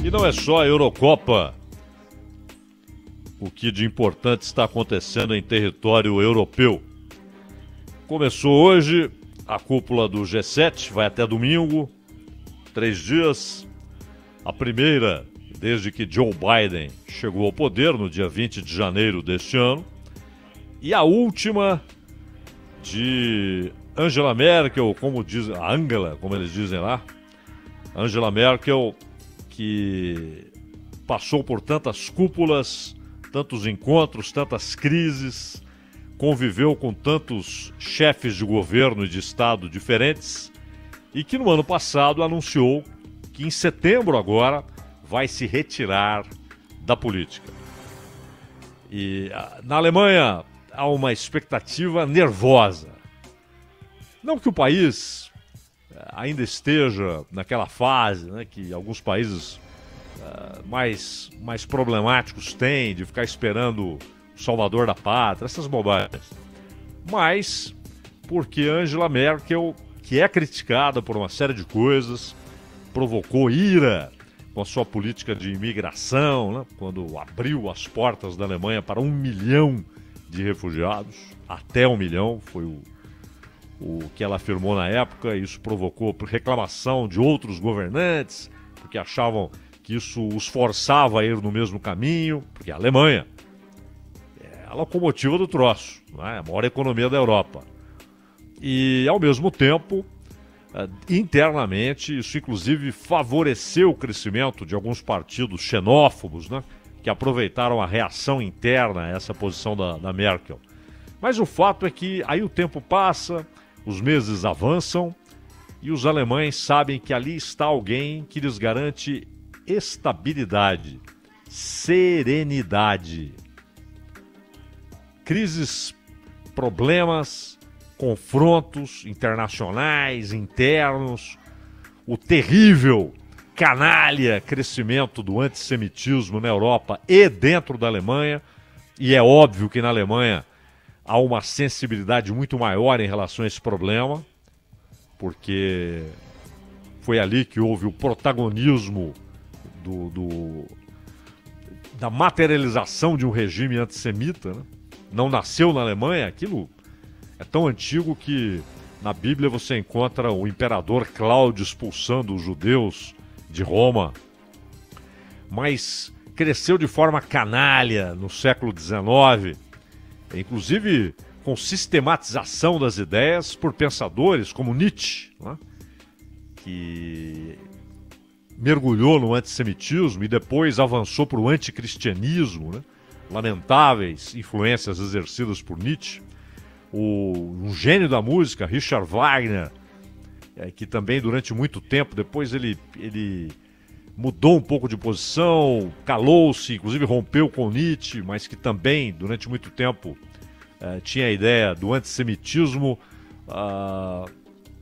E não é só a Eurocopa. O que de importante está acontecendo em território europeu. Começou hoje a cúpula do G7, vai até domingo, 3 dias. A primeira, desde que Joe Biden chegou ao poder, no dia 20 de janeiro deste ano. E a última de Angela Merkel, como diz a Angela, como eles dizem lá. Angela Merkel, que passou por tantas cúpulas, tantos encontros, tantas crises, conviveu com tantos chefes de governo e de Estado diferentes, e que no ano passado anunciou que em setembro agora vai se retirar da política. E na Alemanha há uma expectativa nervosa. Não que o país ainda esteja naquela fase, né, que alguns países mais problemáticos têm, de ficar esperando o salvador da pátria, essas bobagens. Mas porque Angela Merkel, que é criticada por uma série de coisas, provocou ira com a sua política de imigração, né, quando abriu as portas da Alemanha para 1 milhão de refugiados, até 1 milhão, foi o que ela afirmou na época. Isso provocou reclamação de outros governantes, porque achavam que isso os forçava a ir no mesmo caminho, porque a Alemanha é a locomotiva do troço, né? A maior economia da Europa. E, ao mesmo tempo, internamente, isso inclusive favoreceu o crescimento de alguns partidos xenófobos, né? Que aproveitaram a reação interna a essa posição da Merkel. Mas o fato é que aí o tempo passa, os meses avançam e os alemães sabem que ali está alguém que lhes garante estabilidade, serenidade. Crises, problemas, confrontos internacionais, internos, o terrível, canalha crescimento do antissemitismo na Europa e dentro da Alemanha, e é óbvio que na Alemanha há uma sensibilidade muito maior em relação a esse problema, porque foi ali que houve o protagonismo da materialização de um regime antissemita, né? Não nasceu na Alemanha, aquilo é tão antigo que na Bíblia você encontra o imperador Cláudio expulsando os judeus de Roma, mas cresceu de forma canalha no século XIX, inclusive com sistematização das ideias por pensadores como Nietzsche, né? Que mergulhou no antissemitismo e depois avançou para o anticristianismo, né? Lamentáveis influências exercidas por Nietzsche. Um gênio da música, Richard Wagner, que também durante muito tempo, depois ele mudou um pouco de posição, calou-se, inclusive rompeu com Nietzsche, mas que também durante muito tempo tinha a ideia do antissemitismo,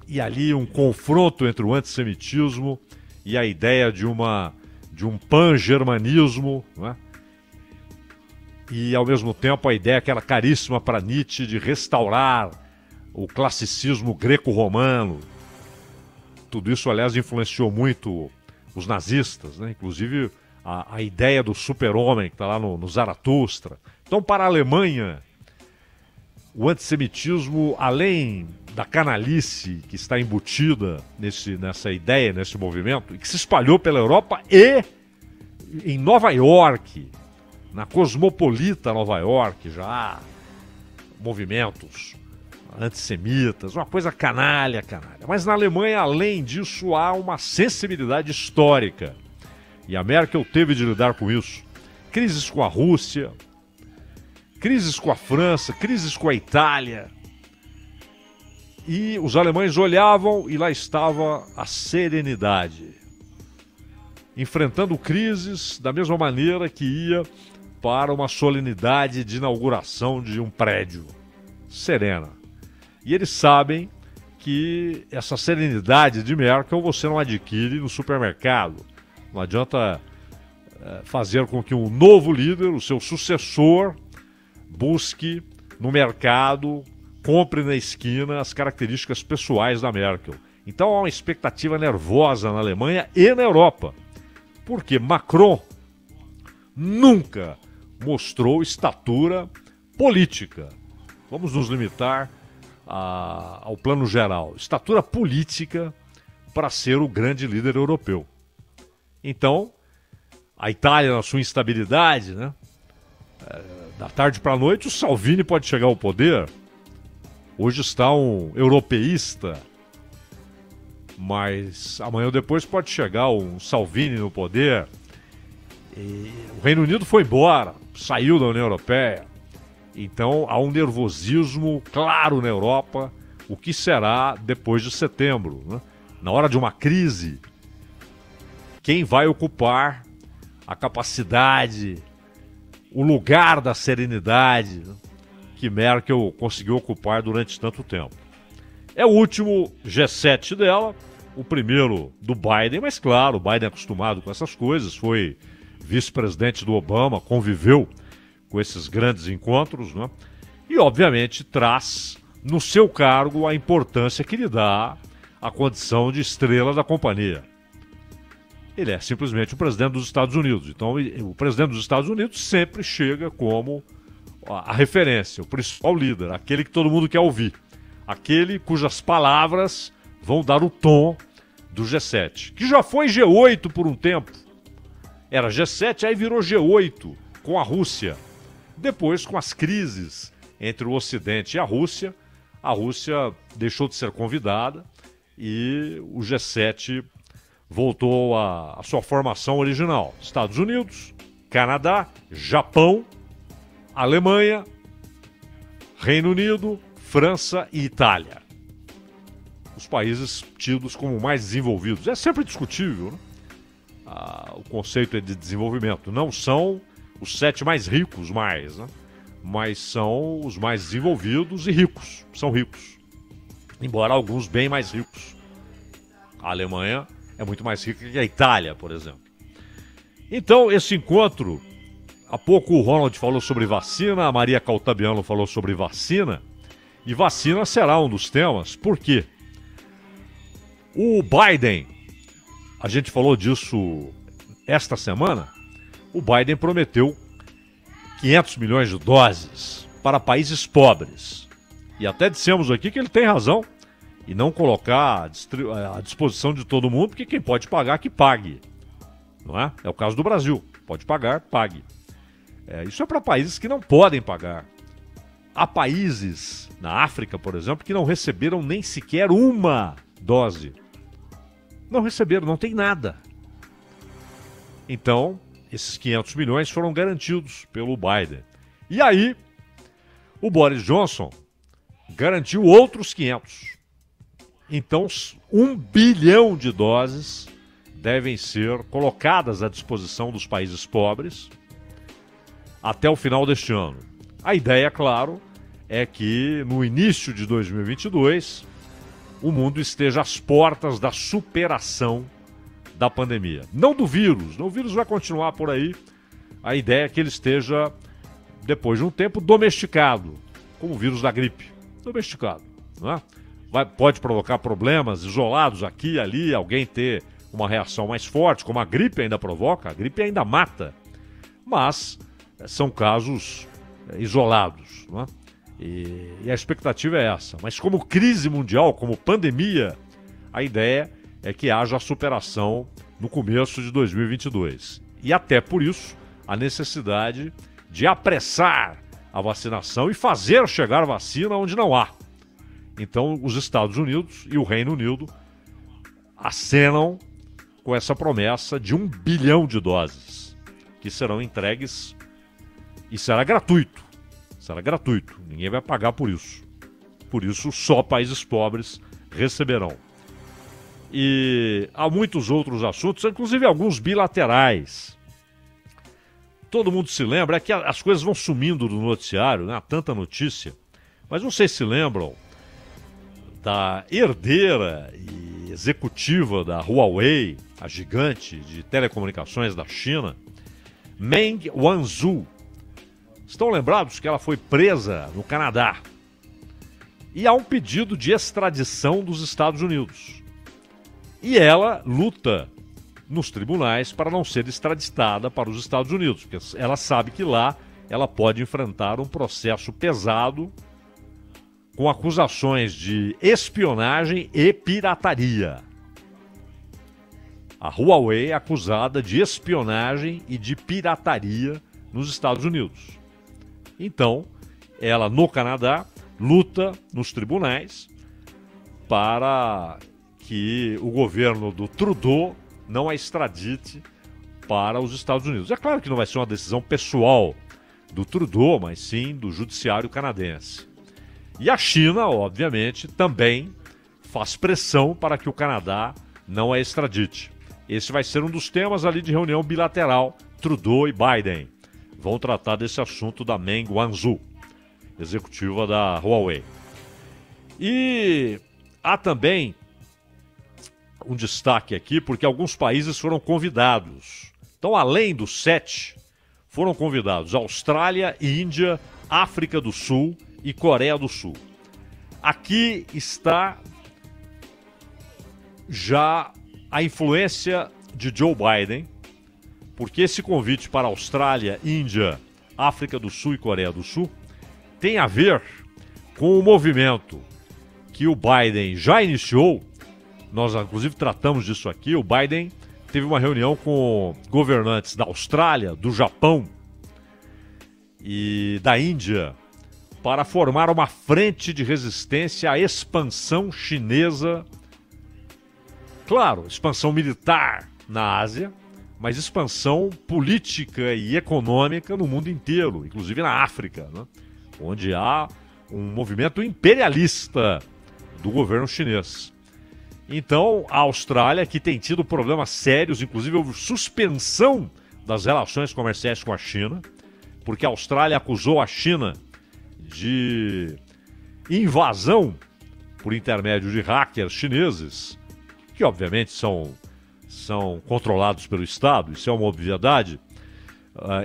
e ali um confronto entre o antissemitismo e a ideia de um pan-germanismo, né? E ao mesmo tempo a ideia que era caríssima para Nietzsche de restaurar o classicismo greco-romano. Tudo isso, aliás, influenciou muito os nazistas, né? Inclusive a ideia do super-homem que está lá no Zaratustra. Então, para a Alemanha, o antissemitismo, além da canalice que está embutida nessa ideia, nesse movimento, e que se espalhou pela Europa e em Nova York, na cosmopolita Nova York, já há movimentos antissemitas, uma coisa canalha. Mas na Alemanha, além disso, há uma sensibilidade histórica. E a Merkel teve de lidar com isso. Crises com a Rússia, crises com a França, crises com a Itália. E os alemães olhavam e lá estava a serenidade. Enfrentando crises da mesma maneira que ia para uma solenidade de inauguração de um prédio. Serena. E eles sabem que essa serenidade de Merkel você não adquire no supermercado. Não adianta fazer com que um novo líder, o seu sucessor, busque no mercado, compre na esquina as características pessoais da Merkel. Então há uma expectativa nervosa na Alemanha e na Europa. Porque Macron nunca mostrou estatura política. Vamos nos limitar ao plano geral. Estatura política para ser o grande líder europeu. Então, a Itália, na sua instabilidade, né? Da tarde para a noite, o Salvini pode chegar ao poder. Hoje está um europeísta, mas amanhã ou depois pode chegar um Salvini no poder. E o Reino Unido foi embora, saiu da União Europeia. Então há um nervosismo claro na Europa, o que será depois de setembro, né? Na hora de uma crise, quem vai ocupar a capacidade, o lugar da serenidade, né, que Merkel conseguiu ocupar durante tanto tempo. É o último G7 dela, o primeiro do Biden, mas claro, o Biden é acostumado com essas coisas, foi vice-presidente do Obama, conviveu com esses grandes encontros, né? E obviamente traz no seu cargo a importância que lhe dá a condição de estrela da companhia. Ele é simplesmente o presidente dos Estados Unidos. Então, o presidente dos Estados Unidos sempre chega como a referência, o principal líder, aquele que todo mundo quer ouvir, aquele cujas palavras vão dar o tom do G7, que já foi G8 por um tempo. Era G7, aí virou G8 com a Rússia. Depois, com as crises entre o Ocidente e a Rússia deixou de ser convidada e o G7 voltou à sua formação original. Estados Unidos, Canadá, Japão, Alemanha, Reino Unido, França e Itália. Os países tidos como mais desenvolvidos. É sempre discutível, né? O conceito é de desenvolvimento. Não são os 7 mais ricos mais, né? Mas são os mais desenvolvidos e ricos. São ricos. Embora alguns bem mais ricos. A Alemanha é muito mais rica que a Itália, por exemplo. Então, esse encontro, há pouco o Ronald falou sobre vacina, a Maria Caltabiano falou sobre vacina, e vacina será um dos temas. Por quê? O Biden, a gente falou disso esta semana, o Biden prometeu 500 milhões de doses para países pobres. E até dissemos aqui que ele tem razão e não colocar à disposição de todo mundo, porque quem pode pagar, que pague. Não é? É o caso do Brasil. Pode pagar, pague. Isso é para países que não podem pagar. Há países, na África, por exemplo, que não receberam nem sequer uma dose. Não receberam, não tem nada. Então, esses 500 milhões foram garantidos pelo Biden. E aí, o Boris Johnson garantiu outros 500. Então, 1 bilhão de doses devem ser colocadas à disposição dos países pobres até o final deste ano. A ideia, claro, é que no início de 2022 o mundo esteja às portas da superação da pandemia. Não do vírus, o vírus vai continuar por aí. A ideia é que ele esteja, depois de um tempo, domesticado, como o vírus da gripe. Domesticado, não é? Pode provocar problemas isolados aqui e ali, alguém ter uma reação mais forte, como a gripe ainda provoca, a gripe ainda mata. Mas são casos isolados, não é? E a expectativa é essa. Mas como crise mundial, como pandemia, a ideia é que haja a superação no começo de 2022. E até por isso, a necessidade de apressar a vacinação e fazer chegar vacina onde não há. Então, os Estados Unidos e o Reino Unido acenam com essa promessa de 1 bilhão de doses, que serão entregues e será gratuito. Será gratuito, ninguém vai pagar por isso. Por isso, só países pobres receberão. E há muitos outros assuntos, inclusive alguns bilaterais. Todo mundo se lembra, é que as coisas vão sumindo do noticiário, né? Há tanta notícia. Mas vocês se lembram da herdeira e executiva da Huawei, a gigante de telecomunicações da China, Meng Wanzhou. Estão lembrados que ela foi presa no Canadá. E há um pedido de extradição dos Estados Unidos. E ela luta nos tribunais para não ser extraditada para os Estados Unidos, porque ela sabe que lá ela pode enfrentar um processo pesado com acusações de espionagem e pirataria. A Huawei é acusada de espionagem e de pirataria nos Estados Unidos. Então, ela no Canadá luta nos tribunais para que o governo do Trudeau não a extradite para os Estados Unidos. É claro que não vai ser uma decisão pessoal do Trudeau, mas sim do judiciário canadense. E a China, obviamente, também faz pressão para que o Canadá não a extradite. Esse vai ser um dos temas ali de reunião bilateral, Trudeau e Biden. Vão tratar desse assunto da Meng Wanzhou, executiva da Huawei. E há também um destaque aqui, porque alguns países foram convidados. Então, além dos 7, foram convidados Austrália, Índia, África do Sul e Coreia do Sul. Aqui está já a influência de Joe Biden, porque esse convite para Austrália, Índia, África do Sul e Coreia do Sul tem a ver com o movimento que o Biden já iniciou. Nós, inclusive, tratamos disso aqui. O Biden teve uma reunião com governantes da Austrália, do Japão e da Índia para formar uma frente de resistência à expansão chinesa. Claro, expansão militar na Ásia, mas expansão política e econômica no mundo inteiro, inclusive na África, né? Onde há um movimento imperialista do governo chinês. Então, a Austrália, que tem tido problemas sérios, inclusive houve suspensão das relações comerciais com a China, porque a Austrália acusou a China de invasão por intermédio de hackers chineses, que obviamente são controlados pelo Estado, isso é uma obviedade,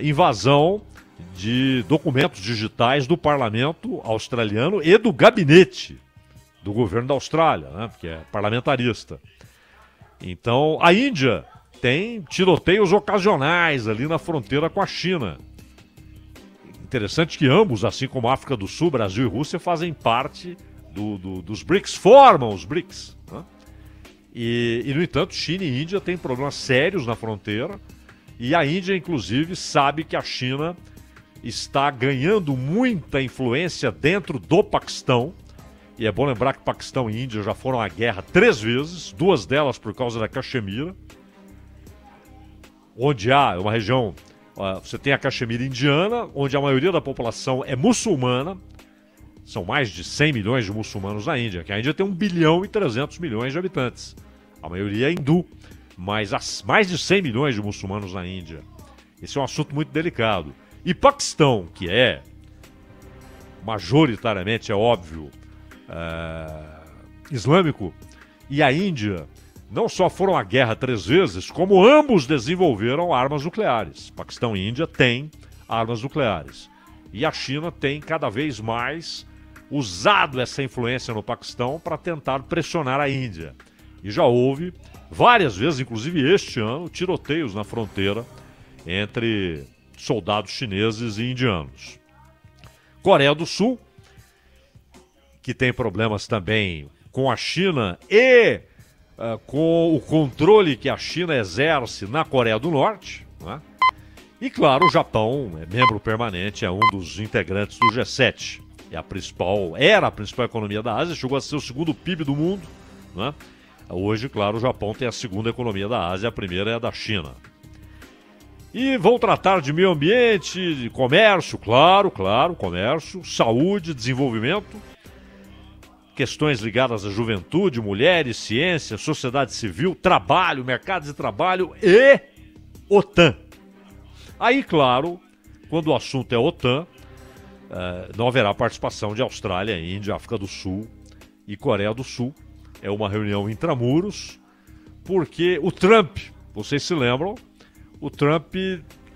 invasão de documentos digitais do parlamento australiano e do gabinete do governo da Austrália, né, que é parlamentarista. Então, a Índia tem tiroteios ocasionais ali na fronteira com a China. Interessante que ambos, assim como a África do Sul, Brasil e Rússia, fazem parte dos BRICS, formam os BRICS, né? E, no entanto, China e Índia têm problemas sérios na fronteira, e a Índia, inclusive, sabe que a China está ganhando muita influência dentro do Paquistão, e é bom lembrar que Paquistão e Índia já foram à guerra 3 vezes, 2 delas por causa da Caxemira, onde há uma região, você tem a Caxemira indiana, onde a maioria da população é muçulmana. São mais de 100 milhões de muçulmanos na Índia, que a Índia tem 1 bilhão e 300 milhões de habitantes. A maioria é hindu, mas há mais de 100 milhões de muçulmanos na Índia. Esse é um assunto muito delicado. E Paquistão, que é majoritariamente, é óbvio, islâmico, e a Índia não só foram à guerra 3 vezes, como ambos desenvolveram armas nucleares. Paquistão e Índia têm armas nucleares. E a China tem cada vez mais usado essa influência no Paquistão para tentar pressionar a Índia. E já houve várias vezes, inclusive este ano, tiroteios na fronteira entre soldados chineses e indianos. Coreia do Sul, que tem problemas também com a China e com o controle que a China exerce na Coreia do Norte, né? E claro, o Japão é membro permanente, é um dos integrantes do G7. Era a principal economia da Ásia, chegou a ser o segundo PIB do mundo, né? Hoje, claro, o Japão tem a segunda economia da Ásia, a primeira é a da China. E vão tratar de meio ambiente, de comércio, claro, comércio, saúde, desenvolvimento, questões ligadas à juventude, mulheres, ciência, sociedade civil, trabalho, mercado de trabalho e OTAN. Aí, claro, quando o assunto é OTAN, não haverá participação de Austrália, Índia, África do Sul e Coreia do Sul. É uma reunião intramuros, porque o Trump, vocês se lembram, o Trump,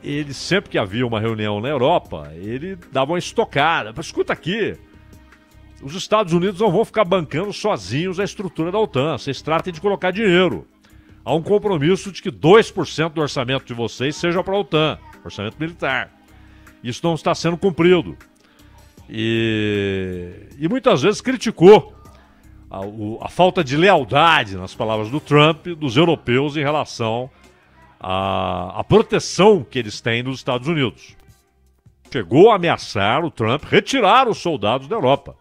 ele sempre que havia uma reunião na Europa, ele dava uma estocada. Mas escuta aqui, os Estados Unidos não vão ficar bancando sozinhos a estrutura da OTAN, vocês tratem de colocar dinheiro. há um compromisso de que 2% do orçamento de vocês seja para a OTAN, orçamento militar. Isso não está sendo cumprido. E muitas vezes criticou a falta de lealdade, nas palavras do Trump, dos europeus em relação à proteção que eles têm nos Estados Unidos. Chegou a ameaçar o Trump retirar os soldados da Europa.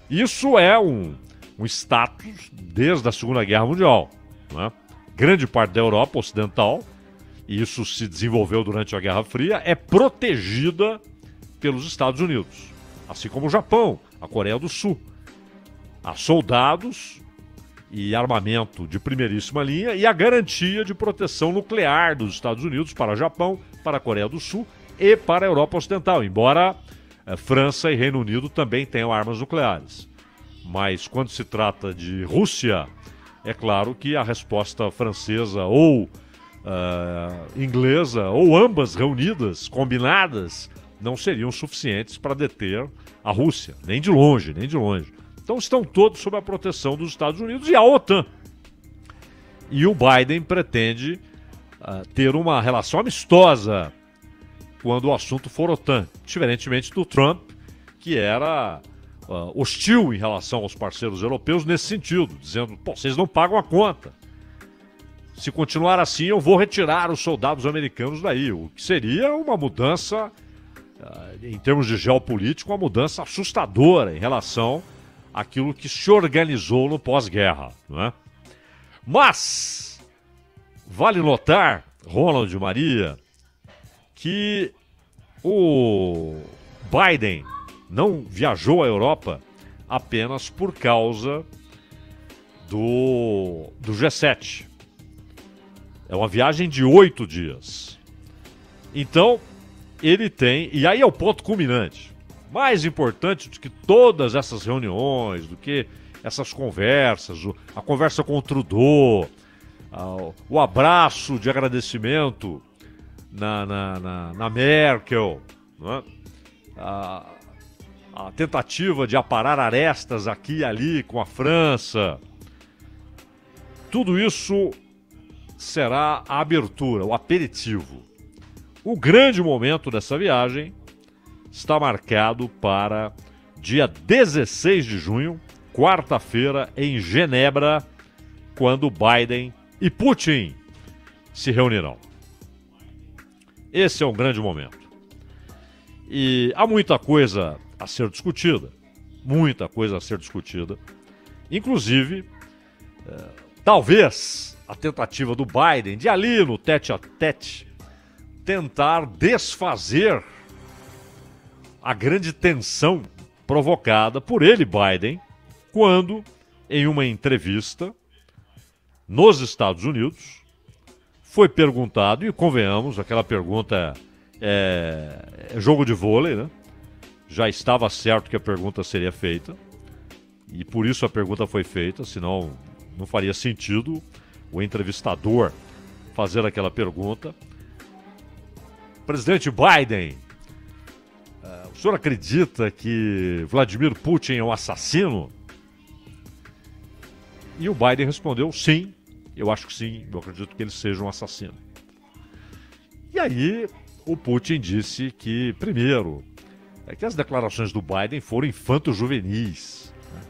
Isso é um status desde a Segunda Guerra Mundial, né? Grande parte da Europa Ocidental, e isso se desenvolveu durante a Guerra Fria, é protegida pelos Estados Unidos, assim como o Japão, a Coreia do Sul. Há soldados e armamento de primeiríssima linha e a garantia de proteção nuclear dos Estados Unidos para o Japão, para a Coreia do Sul e para a Europa Ocidental, embora França e Reino Unido também tenham armas nucleares. Mas quando se trata de Rússia, é claro que a resposta francesa ou inglesa, ou ambas reunidas, combinadas, não seriam suficientes para deter a Rússia, nem de longe, nem de longe. Então estão todos sob a proteção dos Estados Unidos e a OTAN. E o Biden pretende ter uma relação amistosa quando o assunto for OTAN, diferentemente do Trump, que era hostil em relação aos parceiros europeus nesse sentido, dizendo, pô, vocês não pagam a conta. Se continuar assim, eu vou retirar os soldados americanos daí, o que seria uma mudança, em termos de geopolítico, uma mudança assustadora em relação àquilo que se organizou no pós-guerra, não é? Mas, vale notar, Ronald e Maria, que o Biden não viajou à Europa apenas por causa do G7. É uma viagem de 8 dias. Então, ele tem... E aí é o ponto culminante. Mais importante do que todas essas reuniões, do que essas conversas, a conversa com o Trudeau, o abraço de agradecimento na Merkel, não é? A tentativa de aparar arestas aqui e ali com a França. Tudo isso será a abertura, o aperitivo. O grande momento dessa viagem está marcado para dia 16 de junho, quarta-feira, em Genebra, quando Biden e Putin se reunirão. Esse é um grande momento. E há muita coisa a ser discutida. Muita coisa a ser discutida. Inclusive, talvez a tentativa do Biden de ali no tete-a-tete tentar desfazer a grande tensão provocada por ele, Biden, quando, em uma entrevista nos Estados Unidos, foi perguntado, e convenhamos, aquela pergunta é jogo de vôlei, né? Já estava certo que a pergunta seria feita, e por isso a pergunta foi feita, senão não faria sentido o entrevistador fazer aquela pergunta. Presidente Biden, o senhor acredita que Vladimir Putin é um assassino? E o Biden respondeu, sim, eu acho que sim, eu acredito que ele seja um assassino. E aí o Putin disse que, primeiro, que as declarações do Biden foram infanto-juvenis, né?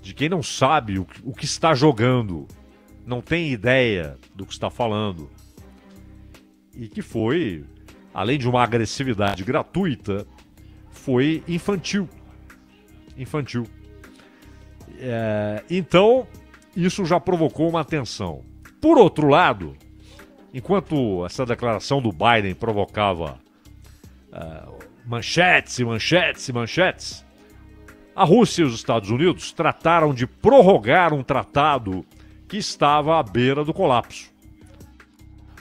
De quem não sabe o que está jogando, não tem ideia do que está falando. E que foi, além de uma agressividade gratuita, foi infantil. Infantil. Então, isso já provocou uma tensão. Por outro lado, enquanto essa declaração do Biden provocava manchetes e manchetes e manchetes, a Rússia e os Estados Unidos trataram de prorrogar um tratado que estava à beira do colapso,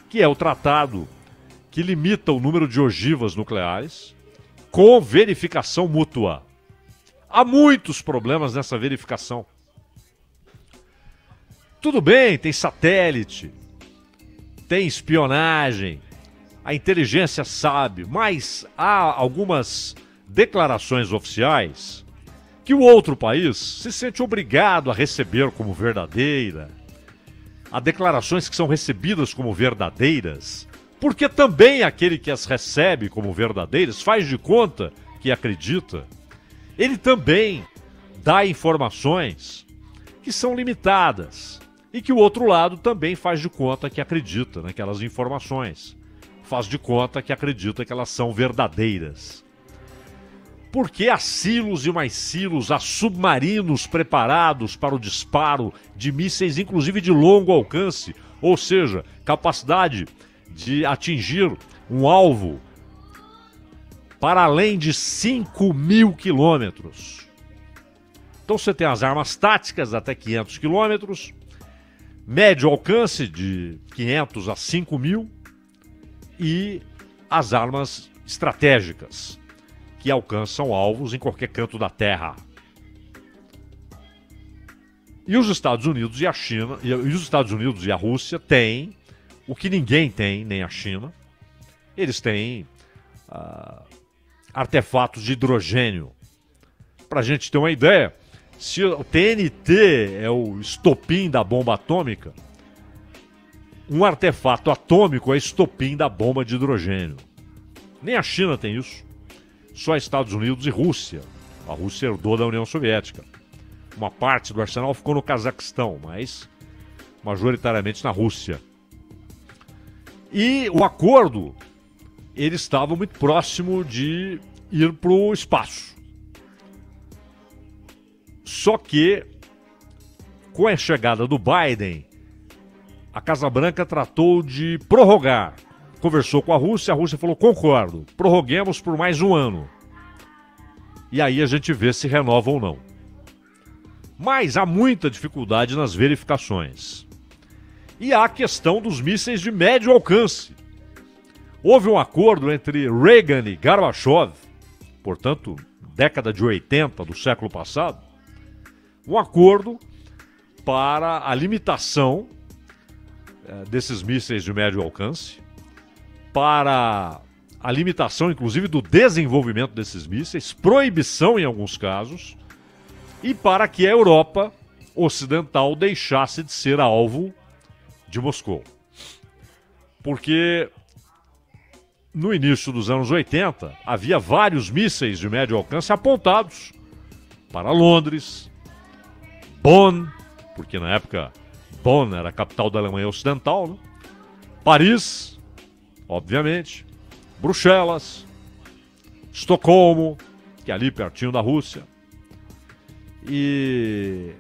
que é o tratado que limita o número de ogivas nucleares com verificação mútua. Há muitos problemas nessa verificação. Tudo bem, tem satélite, tem espionagem, a inteligência sabe, mas há algumas declarações oficiais que o outro país se sente obrigado a receber como verdadeira. a declarações que são recebidas como verdadeiras, porque também aquele que as recebe como verdadeiras faz de conta que acredita. Ele também dá informações que são limitadas e que o outro lado também faz de conta que acredita naquelas informações. Faz de conta que acredita que elas são verdadeiras. Porque há silos e mais silos, há submarinos preparados para o disparo de mísseis, inclusive de longo alcance, ou seja, capacidade de atingir um alvo para além de 5.000 quilômetros. Então você tem as armas táticas até 500 quilômetros, médio alcance de 500 a 5.000 e as armas estratégicas, que alcançam alvos em qualquer canto da Terra. E os Estados Unidos e a China, e os Estados Unidos e a Rússia têm o que ninguém tem, nem a China. Eles têm artefatos de hidrogênio. Para a gente ter uma ideia, se o TNT é o estopim da bomba atômica, um artefato atômico é estopim da bomba de hidrogênio. Nem a China tem isso. Só Estados Unidos e Rússia. A Rússia herdou da União Soviética. Uma parte do arsenal ficou no Cazaquistão, mas majoritariamente na Rússia. E o acordo, ele estava muito próximo de ir para o espaço. Só que, com a chegada do Biden, a Casa Branca tratou de prorrogar. Conversou com a Rússia falou, concordo, prorroguemos por mais um ano. E aí a gente vê se renova ou não. Mas há muita dificuldade nas verificações. E há a questão dos mísseis de médio alcance. Houve um acordo entre Reagan e Gorbachev, portanto, década de 80 do século passado, um acordo para a limitação desses mísseis de médio alcance, para a limitação, inclusive, do desenvolvimento desses mísseis, proibição em alguns casos, e para que a Europa ocidental deixasse de ser alvo de Moscou. Porque no início dos anos 80, havia vários mísseis de médio alcance apontados para Londres, Bonn, porque na época Bonn era a capital da Alemanha Ocidental, né? Paris, obviamente, Bruxelas, Estocolmo, que é ali pertinho da Rússia. E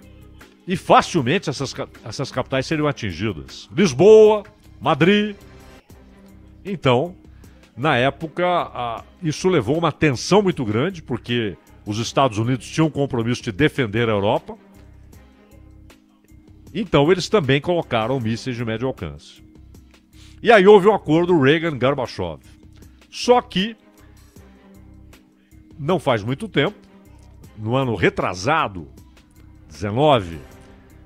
facilmente essas capitais seriam atingidas. Lisboa, Madrid. Então, na época, isso levou uma tensão muito grande, porque os Estados Unidos tinham um compromisso de defender a Europa. Então, eles também colocaram mísseis de médio alcance. E aí houve um acordo Reagan-Gorbachev. Só que, não faz muito tempo, no ano retrasado, 19,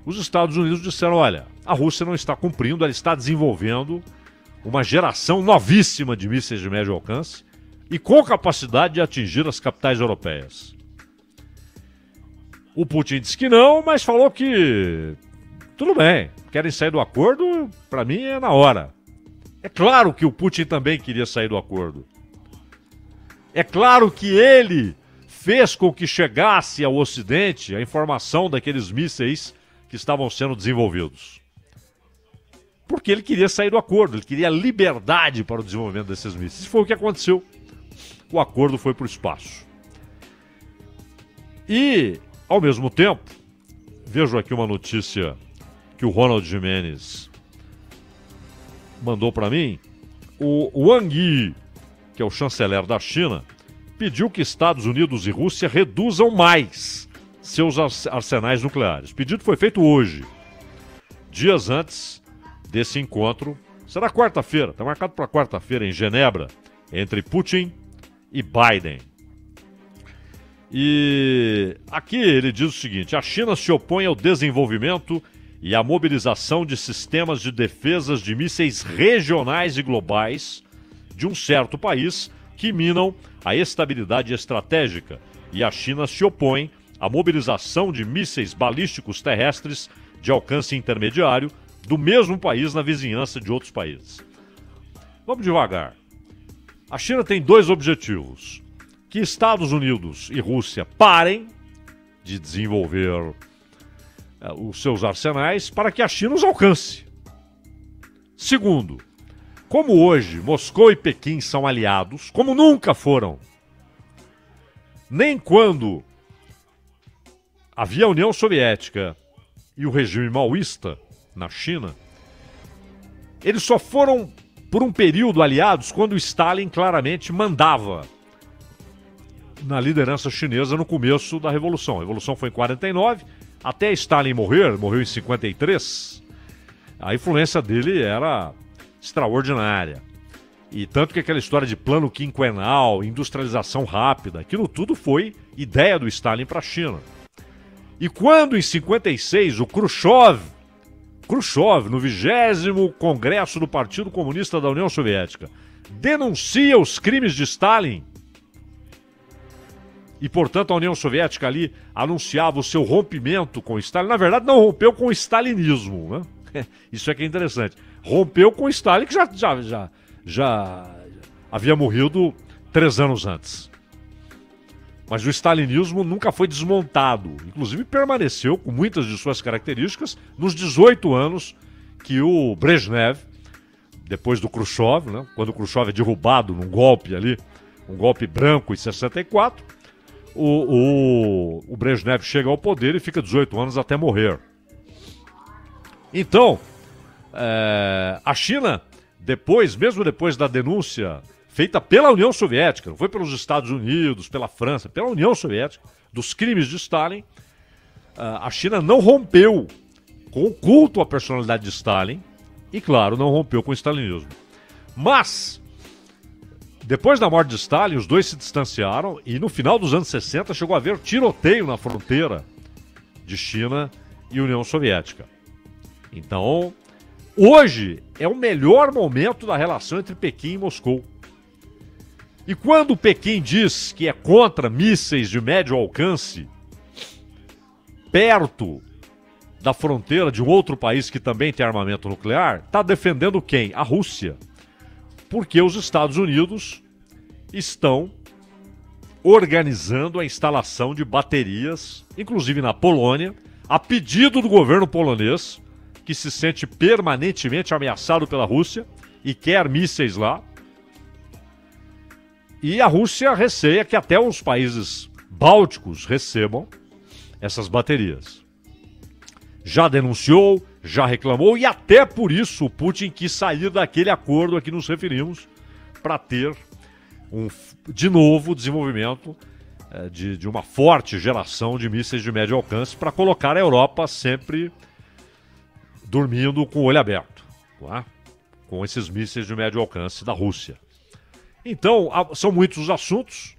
os Estados Unidos disseram, olha, a Rússia não está cumprindo, ela está desenvolvendo uma geração novíssima de mísseis de médio alcance e com capacidade de atingir as capitais europeias. O Putin disse que não, mas falou que tudo bem, querem sair do acordo, para mim é na hora. É claro que o Putin também queria sair do acordo. É claro que ele fez com que chegasse ao Ocidente a informação daqueles mísseis que estavam sendo desenvolvidos. Porque ele queria sair do acordo, ele queria liberdade para o desenvolvimento desses mísseis. E foi o que aconteceu. O acordo foi para o espaço. E, ao mesmo tempo, vejo aqui uma notícia que o Ronald Gimenez mandou para mim. O Wang Yi, que é o chanceler da China, pediu que Estados Unidos e Rússia reduzam mais seus arsenais nucleares. O pedido foi feito hoje, dias antes desse encontro. Será quarta-feira, está marcado para quarta-feira em Genebra, entre Putin e Biden. E aqui ele diz o seguinte: a China se opõe ao desenvolvimento e à mobilização de sistemas de defesas de mísseis regionais e globais de um certo país que minam a estabilidade estratégica, e a China se opõe à mobilização de mísseis balísticos terrestres de alcance intermediário do mesmo país na vizinhança de outros países. Vamos devagar. A China tem dois objetivos: que Estados Unidos e Rússia parem de desenvolver os seus arsenais para que a China os alcance. Segundo, como hoje Moscou e Pequim são aliados, como nunca foram, nem quando havia a União Soviética e o regime maoísta na China, eles só foram por um período aliados quando Stalin claramente mandava na liderança chinesa no começo da Revolução. A Revolução foi em 49, até Stalin morreu em 53, a influência dele era extraordinária. E tanto que aquela história de plano quinquenal, industrialização rápida, aquilo tudo foi ideia do Stalin para a China. E quando em 56 o Khrushchev, no 20º Congresso do Partido Comunista da União Soviética, denuncia os crimes de Stalin, e, portanto, a União Soviética ali anunciava o seu rompimento com Stalin. Na verdade, não rompeu com o stalinismo, né? Isso é que é interessante. Rompeu com Stalin, que já havia morrido 3 anos antes. Mas o stalinismo nunca foi desmontado. Inclusive, permaneceu com muitas de suas características nos 18 anos que o Brezhnev, depois do Khrushchev, né? Quando o Khrushchev é derrubado num golpe ali, um golpe branco em 64, o Brezhnev chega ao poder e fica 18 anos até morrer. Então, a China, mesmo depois da denúncia feita pela União Soviética, não foi pelos Estados Unidos, pela França, pela União Soviética, dos crimes de Stalin, a China não rompeu com o culto à personalidade de Stalin e, claro, não rompeu com o stalinismo. Mas depois da morte de Stalin, os dois se distanciaram e no final dos anos 60 chegou a haver tiroteio na fronteira de China e União Soviética. Então, hoje é o melhor momento da relação entre Pequim e Moscou. E quando Pequim diz que é contra mísseis de médio alcance perto da fronteira de um outro país que também tem armamento nuclear, está defendendo quem? A Rússia. Porque os Estados Unidos estão organizando a instalação de baterias, inclusive na Polônia, a pedido do governo polonês, que se sente permanentemente ameaçado pela Rússia e quer mísseis lá. E a Rússia receia que até os países bálticos recebam essas baterias. Já denunciou, já reclamou e até por isso o Putin quis sair daquele acordo a que nos referimos para ter de novo o desenvolvimento de uma forte geração de mísseis de médio alcance para colocar a Europa sempre dormindo com o olho aberto, tá? Com esses mísseis de médio alcance da Rússia. Então, são muitos os assuntos,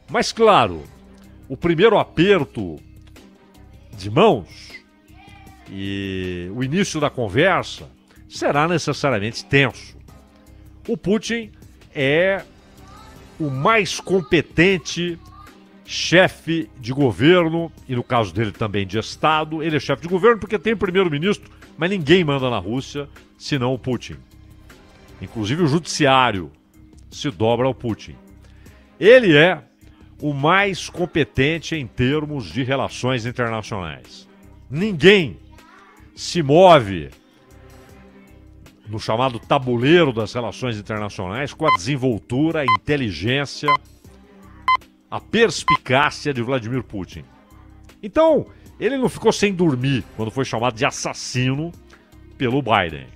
mas claro, o primeiro aperto de mãos e o início da conversa será necessariamente tenso. O Putin é o mais competente chefe de governo, e no caso dele também de Estado. Ele é chefe de governo porque tem primeiro-ministro, mas ninguém manda na Rússia senão o Putin. Inclusive o judiciário se dobra ao Putin. Ele é o mais competente em termos de relações internacionais. Ninguém se move no chamado tabuleiro das relações internacionais com a desenvoltura, a inteligência, a perspicácia de Vladimir Putin. Então, ele não ficou sem dormir quando foi chamado de assassino pelo Biden.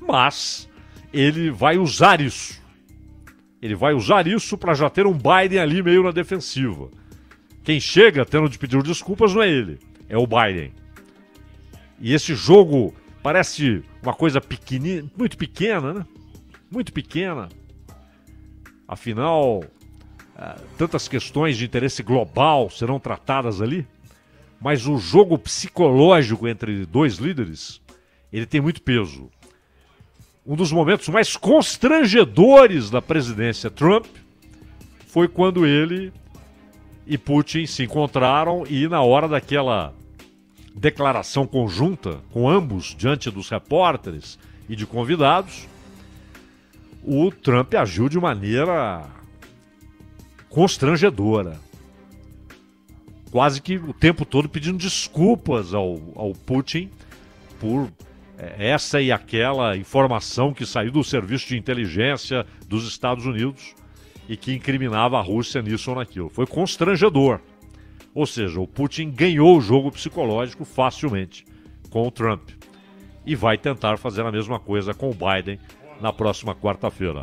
Mas ele vai usar isso. Ele vai usar isso para já ter um Biden ali meio na defensiva. Quem chega tendo de pedir desculpas não é ele, é o Biden. E esse jogo parece uma coisa pequenina, muito pequena, né? Muito pequena. Afinal, tantas questões de interesse global serão tratadas ali. Mas o jogo psicológico entre dois líderes, ele tem muito peso. Um dos momentos mais constrangedores da presidência Trump foi quando ele e Putin se encontraram e na hora declaração conjunta com ambos diante dos repórteres e de convidados, o Trump agiu de maneira constrangedora. Quase que o tempo todo pedindo desculpas ao Putin por essa e aquela informação que saiu do serviço de inteligência dos Estados Unidos e que incriminava a Rússia nisso ou naquilo. Foi constrangedor. Ou seja, o Putin ganhou o jogo psicológico facilmente com o Trump. E vai tentar fazer a mesma coisa com o Biden na próxima quarta-feira.